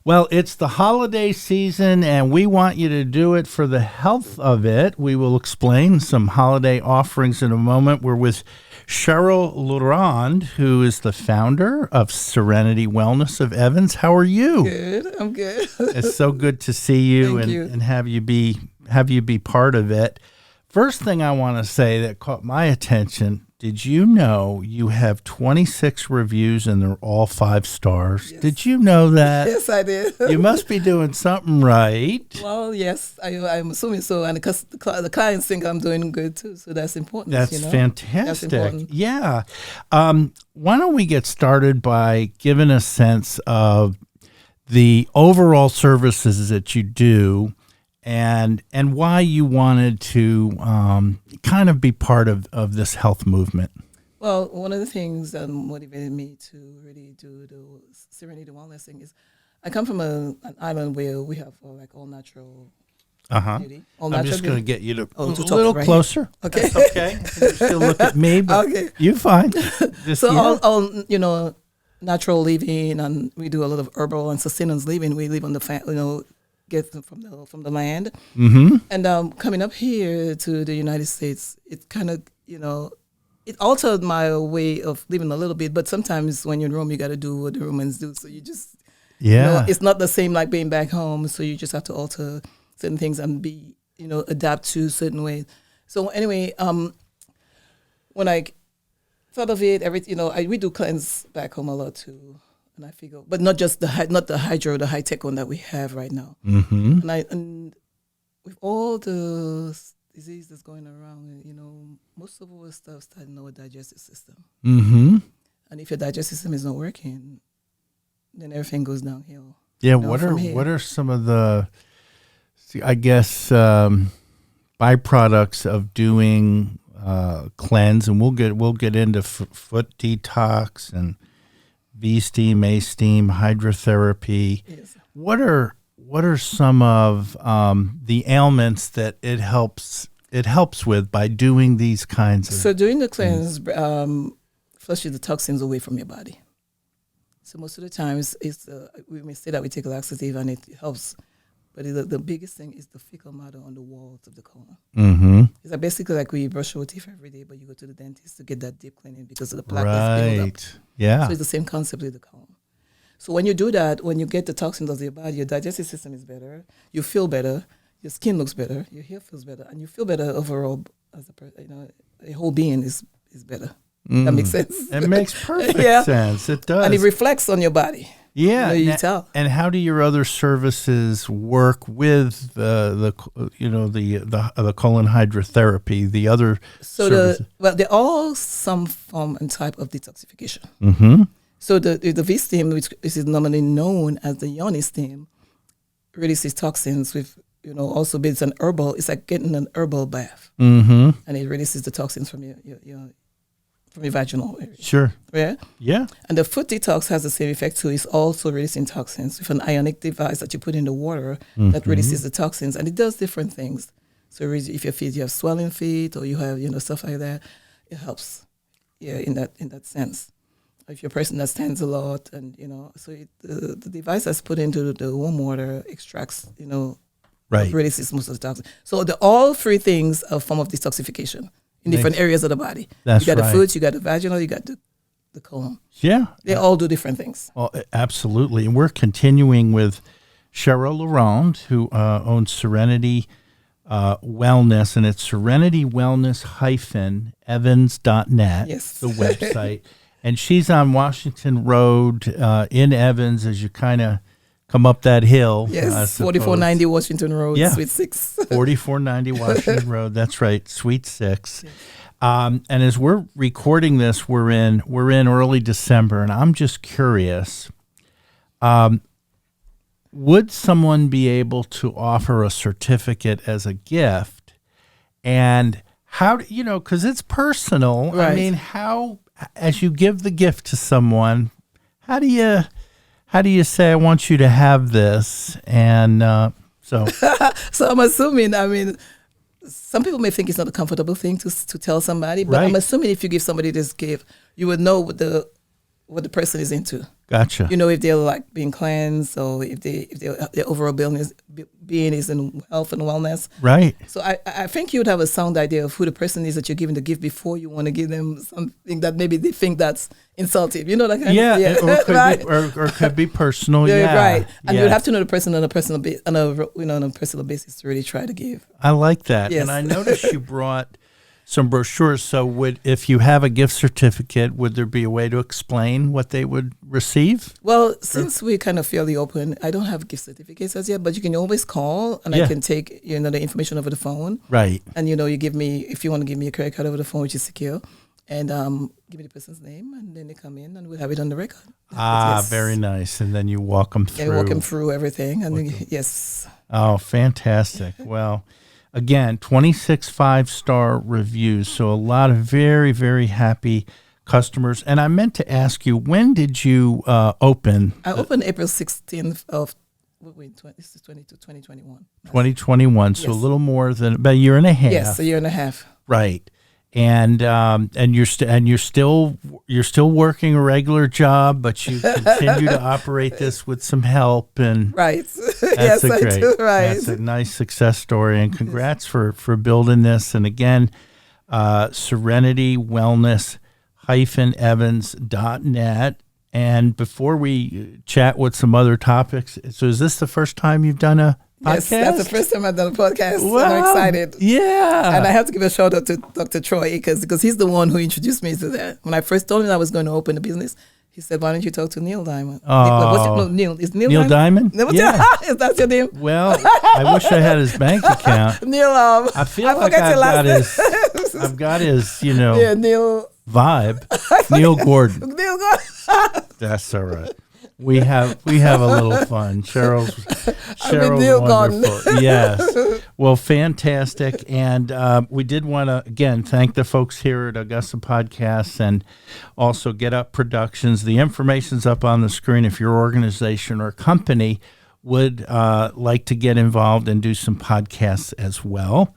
Well, it's the holiday season, and we want you to do it for the health of it. We will explain some holiday offerings in a moment. We're with Cheryl LaRonde, who is the founder of Serenity Wellness of Evans. How are you? Good. I'm good. It's so good to see you, Thank and, you. and have you be part of it. First thing I want to say that caught my attention, did you know you have 26 reviews and they're all 5 stars? Yes. Did you know that? Yes, I did. You must be doing something right. Well, yes, I'm assuming so. And because the clients think I'm doing good too. So that's important. That's fantastic. That's important. Yeah. Why don't we get started by giving a sense of the overall services that you do and why you wanted to kind of be part of this health movement? Well, one of the things that motivated me to really do the Serenity Wellness thing is I come from an island where we have all natural beauty. All I'm natural just going to beauty. get you to to a talk little right closer. Okay. That's okay. You can still look at me, but Okay. you're fine. Just, So yeah. all natural living, and we do a lot of herbal and sustenance living. We live on the get them from the land. Mm-hmm. And coming up here to the United States, it kind of it altered my way of living a little bit. But sometimes when you're in Rome, you got to do what the Romans do. So you just it's not the same like being back home. So you just have to alter certain things and be adapt to certain ways. So anyway, when I thought of it, we do cleanse back home a lot too. And I figure, but not just the high tech one that we have right now. Mm-hmm. And with all the disease that's going around, most of our stuff starts in our digestive system. Mm-hmm. And if your digestive system is not working, then everything goes downhill. Yeah. What are some of the, byproducts of doing cleanse? And we'll get into foot detox and V-steam, A-steam, hydrotherapy. Yes. What are some of the ailments that it helps with by doing these kinds of? So doing the cleanse flushes the toxins away from your body. So most of the times we may say that we take laxative and it helps, but the biggest thing is the fecal matter on the walls of the colon. Mm-hmm. It's basically like we brush our teeth every day, but you go to the dentist to get that deep cleaning because of the plaque that's built up. Yeah. So it's the same concept with the colon. So when you do that, when you get the toxins out of your body, your digestive system is better, you feel better, your skin looks better, your hair feels better, and you feel better overall as a person. A whole being is better. That makes sense. It makes perfect sense. It does. And it reflects on your body. Yeah, you tell. And how do your other services work with the colon hydrotherapy? The other services? They're all some form and type of detoxification. Mm-hmm. So the V-steam, which is normally known as the yoni steam, releases toxins with also based on herbal. It's like getting an herbal bath, and it releases the toxins from your vaginal area. Sure. Yeah. And the foot detox has the same effect too. It's also releasing toxins with an ionic device that you put in the water that releases the toxins, and it does different things. So if your feet, you have swelling feet, or you have stuff like that, it helps. Yeah, in that sense. If you're a person that stands a lot, and so the device that's put into the warm water extracts, releases most of the toxins. So all 3 things are a form of detoxification in different areas of the body. That's you got right. the foot, you got the vaginal, you got the colon. Yeah. They all do different things. Well, absolutely. And we're continuing with Cheryl LaRonde, who owns Serenity Wellness, and it's serenitywellness-evans.net, Yes. the website. And she's on Washington Road in Evans as you kind of come up that hill. Yes, 4490 Washington Road, Suite 6. 4490 Washington Road. That's right, Suite 6. Yes. And as we're recording this, we're in early December, and I'm just curious. Would someone be able to offer a certificate as a gift? And how, because it's personal. Right. I mean, how, as you give the gift to someone, how do you say, I want you to have this? And so I'm assuming, some people may think it's not a comfortable thing to tell somebody, but right. I'm assuming if you give somebody this gift, you would know what the what the person is into. Gotcha. You know, if they're like being cleansed, or if their overall being is in health and wellness. Right. So I think you would have a sound idea of who the person is that you're giving the gift before you want to give them something that maybe they think that's insultive. You know, that kind Yeah, of or could right? be, or could be personal. Yeah, Yeah, right. And yeah. you'd have to know the person on a personal on a personal basis to really try to give. I like that. Yes. And I noticed you brought some brochures. So if you have a gift certificate, would there be a way to explain what they would receive? Well, since we're kind of fairly open, I don't have gift certificates as yet, but you can always call and Yeah. I can take, the information over the phone. Right. And, you give me, if you want to give me a credit card over the phone, which is secure, and give me the person's name, and then they come in and we'll have it on the record. Yes. Very nice. And then you walk them through. And walk them through everything. And then, yes. Oh, fantastic. Well, again, 26 5-star reviews. So a lot of very, very happy customers. And I meant to ask you, when did you open? I opened April 16th of 2021. 2021. So Yes. a little more than about a year and a half. Yes, a year and a half. Right. And you're still working a regular job, but you continue to operate this with some help, and Right. that's Yes, I do. Right. That's a nice success story, and congrats for building this. And again, Serenity Wellness -evans.net. And before we chat with some other topics, so is this the first time you've done a podcast? Yes, that's the first time I've done a podcast. Wow. I'm excited. Yeah. And I have to give a shout out to Dr. Troy because he's the one who introduced me to that. When I first told him I was going to open a business, he said, "Why don't you talk to Neil Diamond?" Oh. Neil. Is Neil Neil Diamond? Yeah. Is that your name? Well, I wish I had his bank account. Neil. I feel like I've got his, Yeah, Neil. vibe. Neil Gordon. Neil Gordon. That's all right. We have a little fun. Cheryl's Neil Gordon. wonderful. Yes. Well, fantastic. And we did want to, again, thank the folks here at Augusta Podcasts and also Get Up Productions. The information's up on the screen if your organization or company would like to get involved and do some podcasts as well.